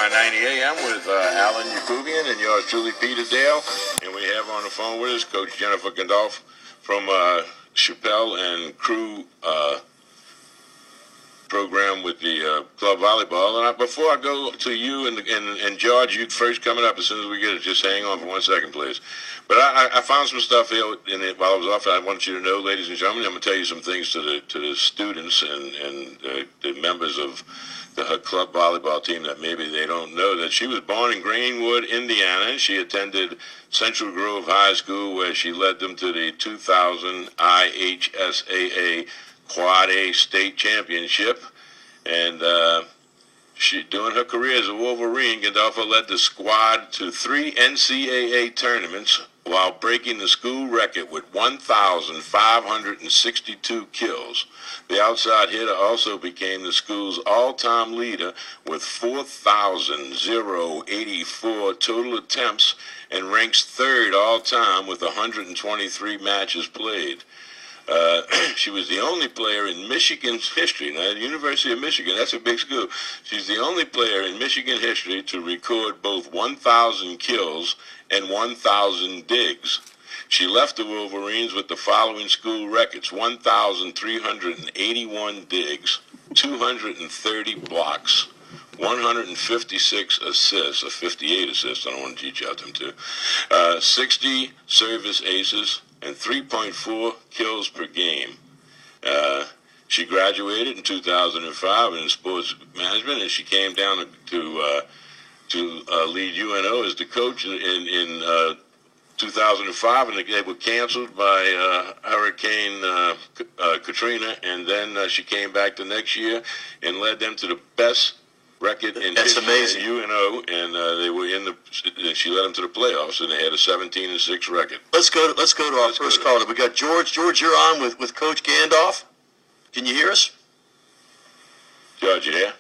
990 AM with Alan Yakubian and yours truly, Peter Dale. And we have on the phone with us Coach Jennifer Gandolf from Chappelle and Crew program with the club volleyball. And before I go to you and George, you first coming up as soon as we get it. Just hang on for 1 second, please. But I found some stuff here while I was off. I want you to know, ladies and gentlemen, I'm going to tell you some things to the students and the members of her club volleyball team that maybe they don't know. That she was born in Greenwood, Indiana. She attended Central Grove High School, where she led them to the 2000 IHSAA Quad A State Championship. And during her career as a Wolverine, Gandolfo led the squad to 3 NCAA tournaments while breaking the school record with 1,562 kills. The outside hitter also became the school's all-time leader with 4,084 total attempts and ranks third all-time with 123 matches played. She was the only player in Michigan's history, now the University of Michigan, that's a big school. She's the only player in Michigan history to record both 1,000 kills and 1,000 digs. She left the Wolverines with the following school records: 1,381 digs, 230 blocks, 156 assists, or 58 assists, I don't want to teach out them too, 60 service aces, and 3.4 kills per game. She graduated in 2005 in sports management, and she came down to lead UNO as the coach in 2005, and they were canceled by Hurricane Katrina, and then she came back the next year and led them to the best record in history at UNO, and they were she led them to the playoffs, and they had a 17-6 record. Let's go to our first caller. We got George. George, you're on with Coach Gandolf. Can you hear us? George, you there?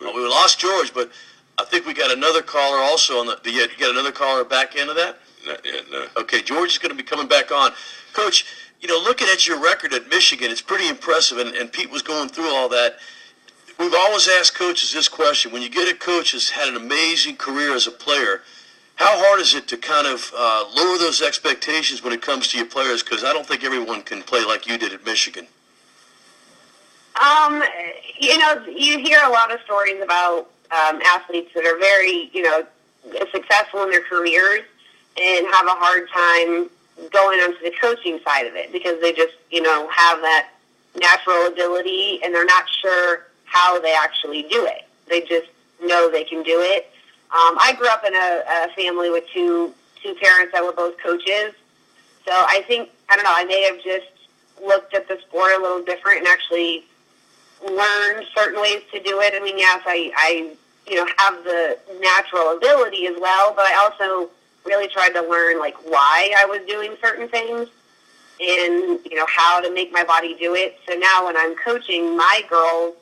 Well, we lost George, but I think we got another caller also on you got another caller back into that? Not yet, no. Okay, George is going to be coming back on. Coach, looking at your record at Michigan, it's pretty impressive, and Pete was going through all that. We've always asked coaches this question. When you get a coach who's had an amazing career as a player, how hard is it to kind of lower those expectations when it comes to your players? Because I don't think everyone can play like you did at Michigan. You hear a lot of stories about athletes that are very, successful in their careers and have a hard time going onto the coaching side of it because they just, have that natural ability and they're not sure how they actually do it. They just know they can do it. I grew up in a family with two parents that were both coaches. So I think, I may have just looked at the sport a little different and actually learned certain ways to do it. I mean, yes, I have the natural ability as well, but I also really tried to learn, why I was doing certain things and, how to make my body do it. So now when I'm coaching my girls,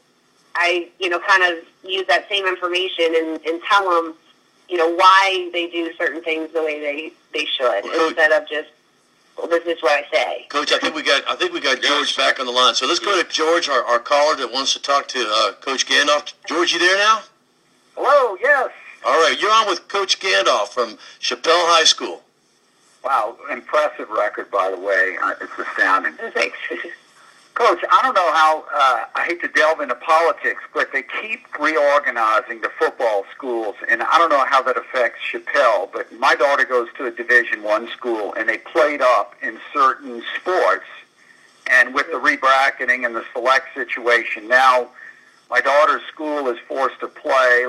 I, kind of use that same information and tell them, why they do certain things the way they should, instead of just, well, this is what I say. Coach, I think we got George back on the line. So let's go to George, our caller that wants to talk to Coach Gandolf. George, you there now? Hello, yes. All right, you're on with Coach Gandolf from Chappelle High School. Wow, impressive record, by the way. It's astounding. Thanks. Coach, I don't know how, I hate to delve into politics, but they keep reorganizing the football schools, and I don't know how that affects Chappelle, but my daughter goes to a Division I school, and they played up in certain sports, and with the rebracketing and the select situation, now my daughter's school is forced to play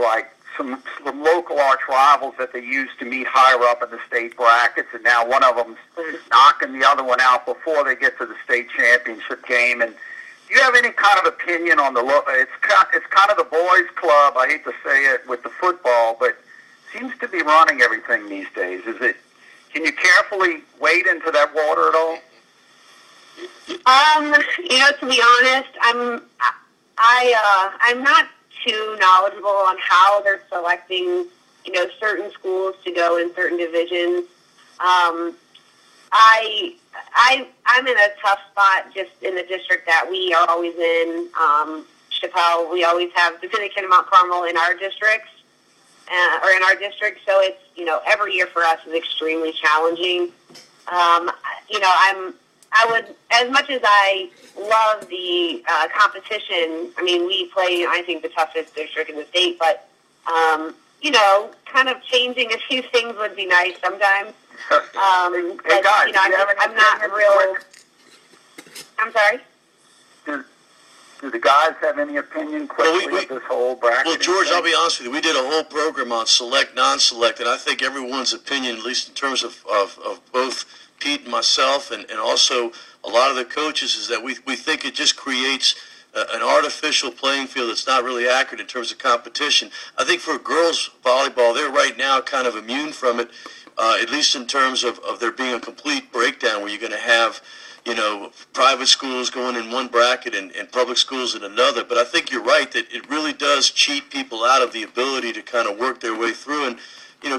some local arch rivals that they used to meet higher up in the state brackets, and now one of them's knocking the other one out before they get to the state championship game. And do you have any kind of opinion on it's kind of the boys' club, I hate to say it, with the football, but seems to be running everything these days. Can you carefully wade into that water at all? To be honest, I'm not too knowledgeable on how they're selecting, certain schools to go in certain divisions. I'm in a tough spot just in the district that we are always in. Chappelle how we always have Dominican and Mount Carmel in our districts, or in our district. So it's, every year for us is extremely challenging. I would, as much as I love the competition, I mean, we play, I think, the toughest district in the state, but, kind of changing a few things would be nice sometimes. Hey, guys, I'm not real. I'm sorry? Do the guys have any opinion quickly of this whole bracket? Well, George, I'll be honest with you. We did a whole program on select, non-select, and I think everyone's opinion, at least in terms of both Pete and myself, and also a lot of the coaches, is that we think it just creates an artificial playing field that's not really accurate in terms of competition. I think for girls volleyball, they're right now kind of immune from it, at least in terms of there being a complete breakdown where you're going to have, private schools going in one bracket and public schools in another. But I think you're right that it really does cheat people out of the ability to kind of work their way through. And,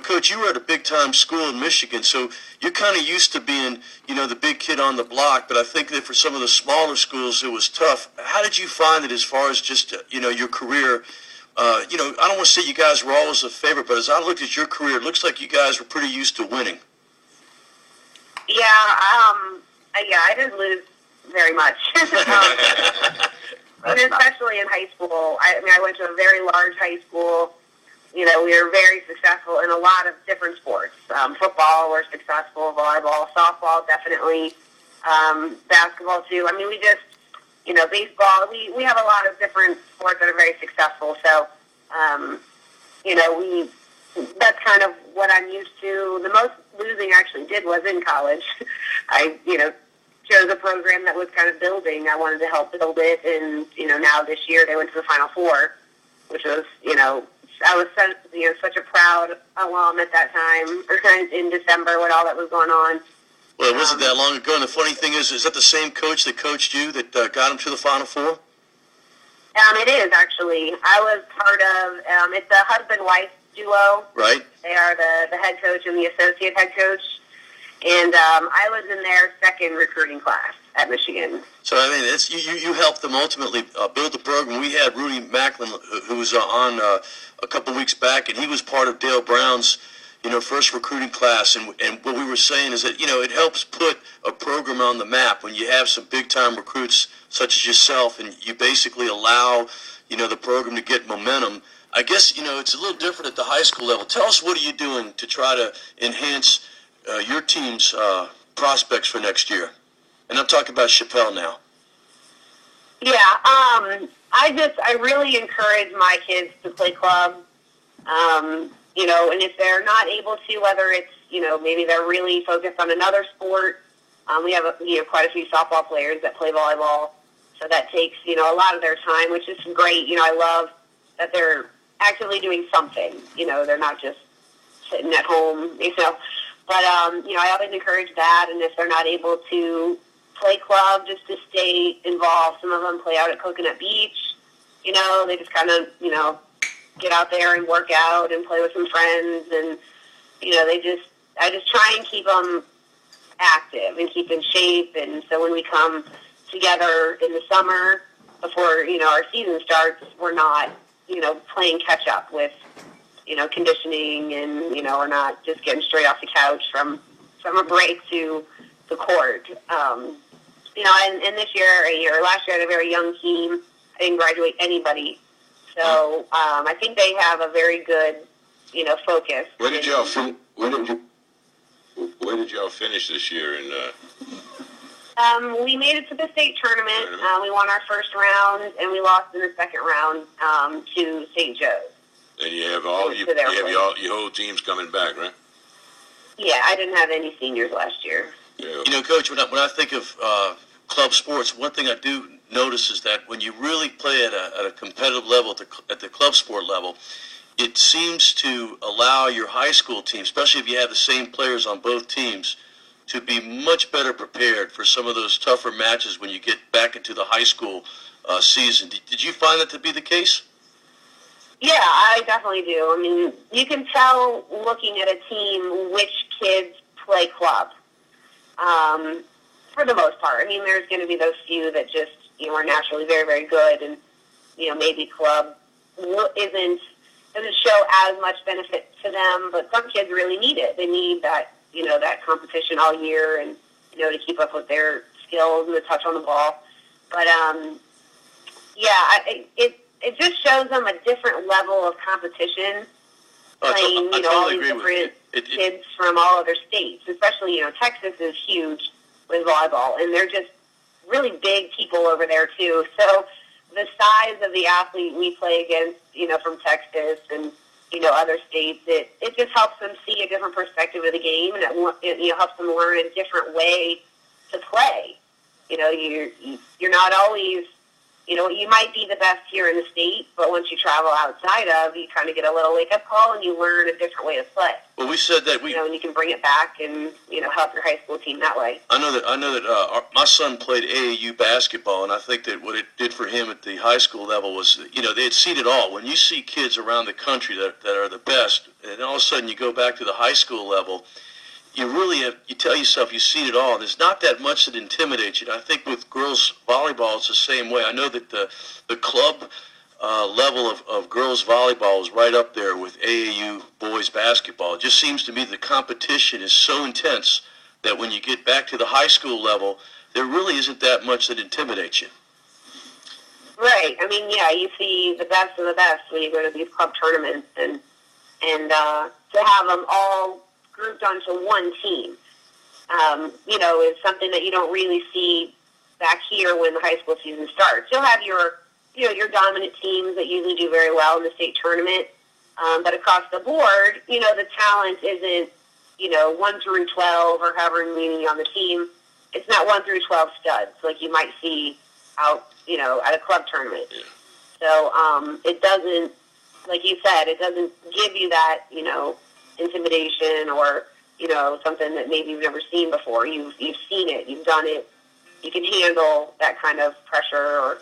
Coach, you were at a big-time school in Michigan, so you're kind of used to being, the big kid on the block. But I think that for some of the smaller schools, it was tough. How did you find it as far as just, your career? I don't want to say you guys were always a favorite, but as I looked at your career, it looks like you guys were pretty used to winning. Yeah, I didn't lose very much. Especially in high school. I went to a very large high school. We were very successful in a lot of different sports. Football, we're successful. Volleyball, softball, definitely. Basketball, too. I mean, we just, baseball. We have a lot of different sports that are very successful. So, that's kind of what I'm used to. The most losing I actually did was in college. I, chose a program that was kind of building. I wanted to help build it, and, now this year they went to the Final Four, which was, I was such a proud alum at that time, in December when all that was going on. Well, it wasn't that long ago, and the funny thing is that the same coach that coached you that got him to the Final Four? It is, actually. I was part of, it's a husband-wife duo. Right. They are the head coach and the associate head coach. And I was in their second recruiting class at Michigan. So, I mean, it's you helped them ultimately build the program. We had Rudy Macklin, who was on a couple weeks back, and he was part of Dale Brown's, first recruiting class. And what we were saying is that, it helps put a program on the map when you have some big-time recruits such as yourself, and you basically allow, the program to get momentum. I guess, it's a little different at the high school level. Tell us, what are you doing to try to enhance your team's prospects for next year? And I'm talking about Chappelle now. Yeah, I really encourage my kids to play club. And if they're not able to, whether it's, maybe they're really focused on another sport. We have quite a few softball players that play volleyball. So that takes, a lot of their time, which is great. I love that they're actively doing something. They're not just sitting at home, But, I always encourage that, and if they're not able to play club, just to stay involved. Some of them play out at Coconut Beach. They just kind of, get out there and work out and play with some friends, and, I just try and keep them active and keep in shape, and so when we come together in the summer before, our season starts, we're not, playing catch-up with, conditioning, and, we're not just getting straight off the couch from summer break to the court. And this year, last year, I had a very young team. I didn't graduate anybody. So I think they have a very good, focus. Where did y'all finish this year? We made it to the state tournament. We won our first round, and we lost in the second round to St. Joe's. And you have your whole team's coming back, right? Yeah, I didn't have any seniors last year. Yeah. Coach, when I think of club sports, one thing I do notice is that when you really play at a competitive level, at the club sport level, it seems to allow your high school team, especially if you have the same players on both teams, to be much better prepared for some of those tougher matches when you get back into the high school season. Did you find that to be the case? Yeah, I definitely do. I mean, you can tell looking at a team which kids play club. For the most part. I mean, there's going to be those few that just, are naturally very, very good. And, maybe club doesn't show as much benefit to them, but some kids really need it. They need that, that competition all year and, to keep up with their skills and the touch on the ball. But, it just shows them a different level of competition playing, all these different kids from all other states, especially, Texas is huge with volleyball, and they're just really big people over there too. So the size of the athlete we play against, from Texas and, other states, it just helps them see a different perspective of the game, and it helps them learn a different way to play. You're not always, you might be the best here in the state, but once you travel outside of, you kind of get a little wake-up call and you learn a different way to play. Well, we said that and you can bring it back and, help your high school team that way. I know that my son played AAU basketball, and I think that what it did for him at the high school level was, they had seen it all. When you see kids around the country that are the best, and all of a sudden you go back to the high school level, you tell yourself you've seen it all. There's not that much that intimidates you. And I think with girls volleyball, it's the same way. I know that the club level of girls volleyball is right up there with AAU boys basketball. It just seems to me the competition is so intense that when you get back to the high school level, there really isn't that much that intimidates you. Right. I mean, you see the best of the best when you go to these club tournaments, and to have them all grouped onto one team, is something that you don't really see back here when the high school season starts. You'll have your dominant teams that usually do very well in the state tournament, but across the board, the talent isn't, 1 through 12 or however many on the team. It's not 1 through 12 studs like you might see out, at a club tournament. Yeah. So it doesn't, like you said, it doesn't give you that, intimidation or, something that maybe you've never seen before. You've seen it. You've done it. You can handle that kind of pressure or,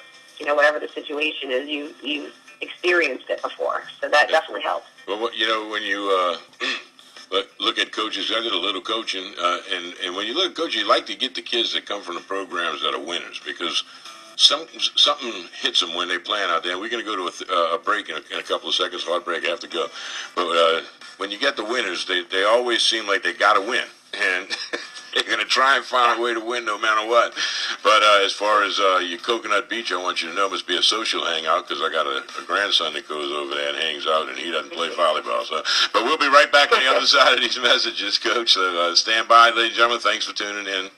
whatever the situation is. You've experienced it before. So that definitely helps. Well, when you look at coaches, I did a little coaching, and when you look at coaches, you like to get the kids that come from the programs that are winners, because something hits them when they're playing out there. We're going to go to a break in a couple of seconds. Hard break, I have to go. But when you get the winners, they always seem like they got to win, and they're going to try and find a way to win no matter what. But as far as your Coconut Beach, I want you to know it must be a social hangout, because I got a grandson that goes over there and hangs out, and he doesn't play volleyball. So, but we'll be right back on the other side of these messages, Coach. So stand by, ladies and gentlemen. Thanks for tuning in.